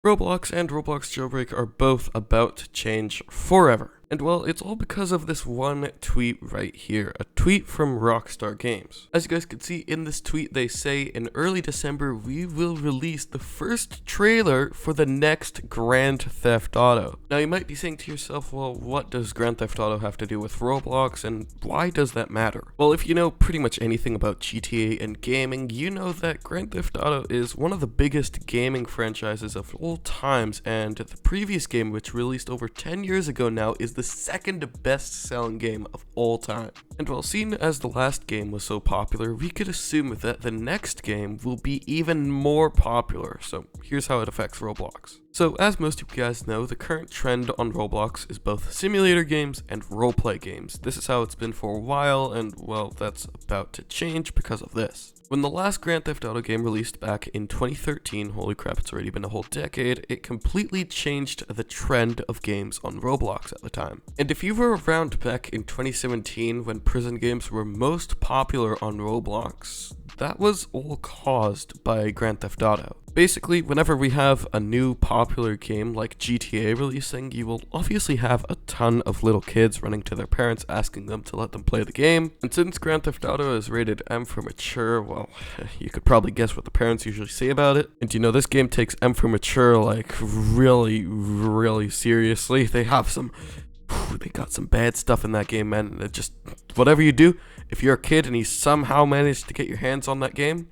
Roblox and Roblox Jailbreak are both about to change forever. And well, it's all because of this one tweet right here, a tweet from Rockstar Games. As you guys can see in this tweet, they say in early December, we will release the first trailer for the next Grand Theft Auto. Now you might be saying to yourself, well, what does Grand Theft Auto have to do with Roblox and why does that matter? Well, if you know pretty much anything about GTA and gaming, you know that Grand Theft Auto is one of the biggest gaming franchises of all times, and the previous game, which released over 10 years ago now, is the second best selling game of all time. And while seen as the last game was so popular, we could assume that the next game will be even more popular. So here's how it affects Roblox. So as most of you guys know, the current trend on Roblox is both simulator games and roleplay games. This is how it's been for a while, and well, that's about to change because of this. When the last Grand Theft Auto game released back in 2013, holy crap, it's already been a whole decade, it completely changed the trend of games on Roblox at the time. And if you were around back in 2017 when prison games were most popular on Roblox, that was all caused by Grand Theft Auto. Basically, whenever we have a new popular game like GTA releasing, you will obviously have a ton of little kids running to their parents asking them to let them play the game. And since Grand Theft Auto is rated M for mature, well, you could probably guess what the parents usually say about it. And you know, this game takes M for mature like really seriously. They got some bad stuff in that game, man. It just, whatever you do, if you're a kid and you somehow managed to get your hands on that game,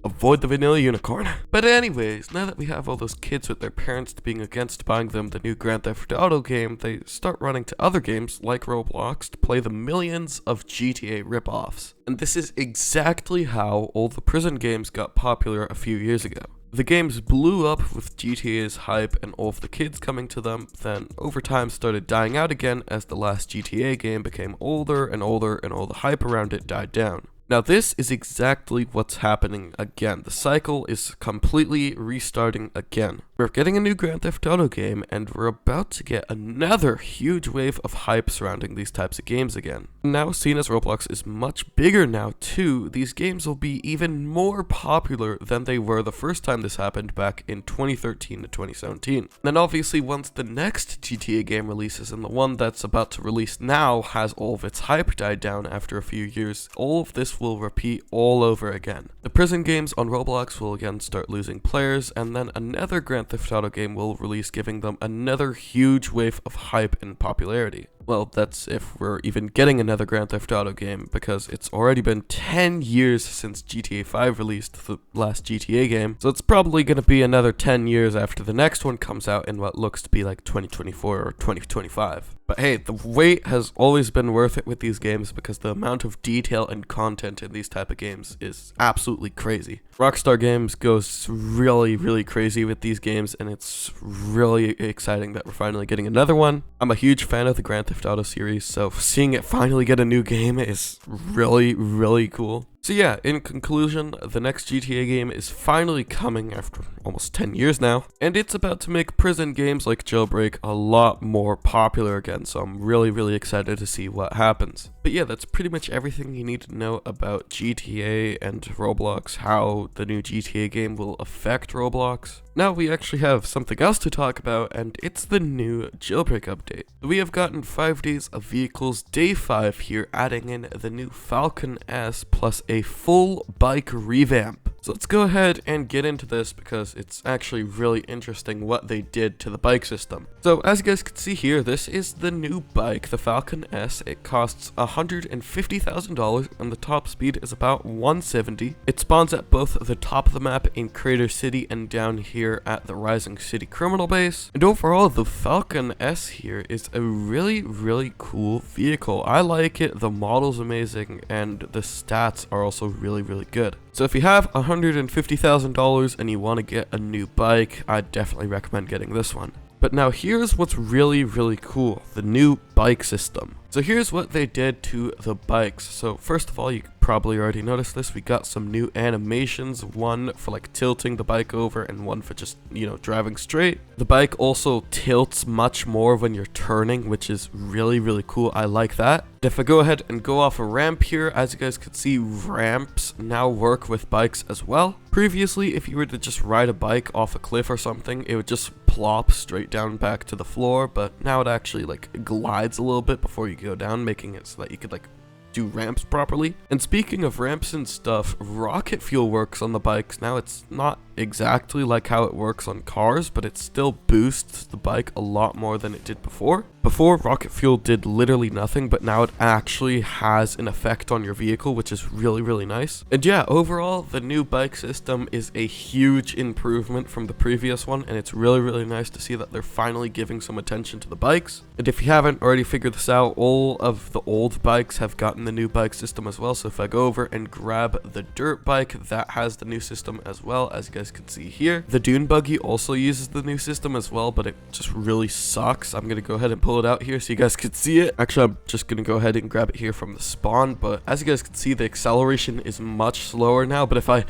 avoid the vanilla unicorn. But anyways, now that we have all those kids with their parents being against buying them the new Grand Theft Auto game, they start running to other games like Roblox to play the millions of GTA ripoffs. And this is exactly how all the prison games got popular a few years ago. The games blew up with GTA's hype and all of the kids coming to them, then over time started dying out again as the last GTA game became older and older and all the hype around it died down. Now this is exactly what's happening again. The cycle is completely restarting again. We're getting a new Grand Theft Auto game, and we're about to get another huge wave of hype surrounding these types of games again. Now, seeing as Roblox is much bigger now too, these games will be even more popular than they were the first time this happened back in 2013 to 2017. Then obviously once the next GTA game releases and the one that's about to release now has all of its hype died down after a few years, all of this will repeat all over again. The prison games on Roblox will again start losing players, and then another Grand Theft Auto game will release, giving them another huge wave of hype and popularity. Well, that's if we're even getting another Grand Theft Auto game, because it's already been 10 years since GTA 5 released, the last GTA game, so it's probably going to be another 10 years after the next one comes out in what looks to be like 2024 or 2025. But hey, the wait has always been worth it with these games because the amount of detail and content in these type of games is absolutely crazy. Rockstar Games goes really crazy with these games, and it's really exciting that we're finally getting another one. I'm a huge fan of the Grand Theft Auto series, so seeing it finally get a new game is really cool. So yeah, in conclusion, the next GTA game is finally coming after almost 10 years now, and it's about to make prison games like Jailbreak a lot more popular again, so I'm really excited to see what happens. But yeah, that's pretty much everything you need to know about GTA and Roblox, how the new GTA game will affect Roblox. Now we actually have something else to talk about, and it's the new Jailbreak update. We have gotten 5 days of vehicles, day 5 here, adding in the new FALCON S plus a full bike revamp. So let's go ahead and get into this because it's actually really interesting what they did to the bike system. So as you guys can see here, this is the new bike, the FALCON S. It costs $150,000 and the top speed is about 170. It spawns at both the top of the map in Crater City and down here at the Rising City Criminal Base. And overall, the FALCON S here is a really cool vehicle. I like it, the model's amazing, and the stats are also really good. So if you have $150,000 and you want to get a new bike, I'd definitely recommend getting this one. But now here's what's really cool, the new bike system. So here's what they did to the bikes. So first of all, you probably already noticed this, we got some new animations, one for like tilting the bike over and one for just, you know, driving straight. The bike also tilts much more when you're turning, which is really cool. I like that. If I go ahead and go off a ramp here, as you guys can see, ramps now work with bikes as well. Previously, if you were to just ride a bike off a cliff or something, it would just plop straight down back to the floor, but now it actually like glides a little bit before you go down, making it so that you could like do ramps properly. And speaking of ramps and stuff, rocket fuel works on the bikes now. It's not exactly like how it works on cars, but it still boosts the bike a lot more than it did before. Before, rocket fuel did literally nothing, but now it actually has an effect on your vehicle, which is really nice. And yeah, overall, the new bike system is a huge improvement from the previous one, and it's really nice to see that they're finally giving some attention to the bikes. And if you haven't already figured this out, all of the old bikes have gotten the new bike system as well. So if I go over and grab the dirt bike, that has the new system as well, as you guys can see here. The dune buggy also uses the new system as well, but it just really sucks. I'm gonna go ahead and pull it out here so you guys can see it. Actually, I'm just gonna go ahead and grab it here from the spawn, but as you guys can see, the acceleration is much slower now. But if I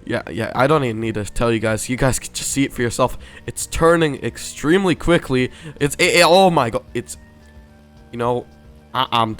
I don't even need to tell you guys can just see it for yourself. It's turning extremely quickly. Oh my god, it's, you know, I'm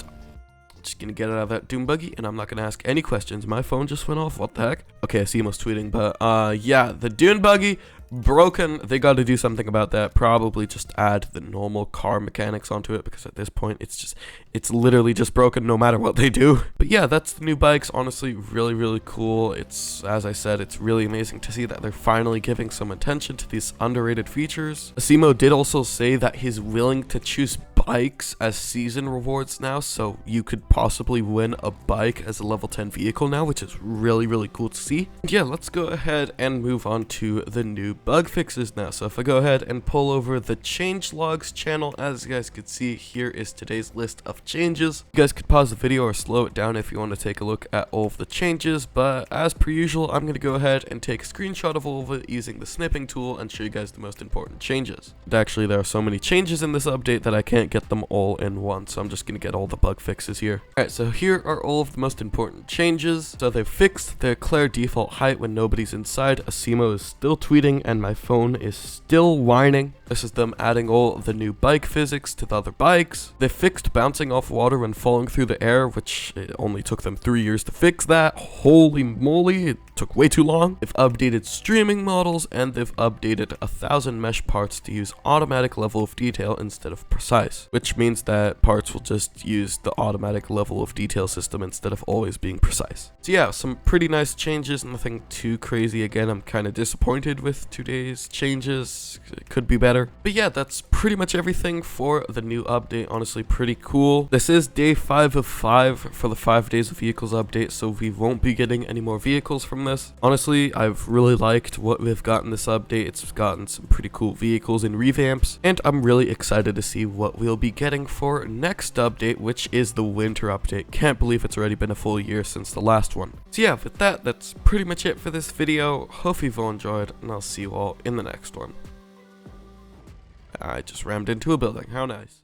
just gonna get out of that dune buggy and I'm not gonna ask any questions. My phone just went off. What the heck? Okay, I see him was tweeting, but yeah, the dune buggy broken. They got to do something about that. Probably just add the normal car mechanics onto it, because at this point it's literally just broken no matter what they do. But yeah, that's the new bikes. Honestly, really cool. It's, as I said, it's really amazing to see that they're finally giving some attention to these underrated features. Asimo did also say that he's willing to choose bikes as season rewards now, so you could possibly win a bike as a level 10 vehicle now, which is really cool to see. And yeah, let's go ahead and move on to the new bug fixes now. So if I go ahead and pull over the changelogs channel, as you guys can see, here is today's list of changes. You guys could pause the video or slow it down if you want to take a look at all of the changes, but as per usual, I'm going to go ahead and take a screenshot of all of it using the snipping tool and show you guys the most important changes. And actually, there are so many changes in this update that I can't get them all in one, so I'm just going to get all the bug fixes here. Alright, so here are all of the most important changes. So they've fixed the ECLAIRE default height when nobody's inside. Asimo is still tweeting and my phone is still whining. This is them adding all the new bike physics to the other bikes. They fixed bouncing off water when falling through the air, which it only took them 3 years to fix that. Holy moly, it took way too long. They've updated streaming models, and they've updated 1,000 mesh parts to use automatic level of detail instead of precise, which means that parts will just use the automatic level of detail system instead of always being precise. So yeah, some pretty nice changes, nothing too crazy. Again, I'm kind of disappointed with today's changes. It could be better. But yeah, that's pretty much everything for the new update. Honestly, pretty cool. This is day 5 of 5 for the 5 days of vehicles update, so we won't be getting any more vehicles from this. Honestly, I've really liked what we've got in this update. It's gotten some pretty cool vehicles and revamps, and I'm really excited to see what we'll be getting for next update, which is the winter update. Can't believe it's already been a full year since the last one. So yeah, with that, that's pretty much it for this video. Hope you've all enjoyed, and I'll see you all in the next one. I just rammed into a building. How nice.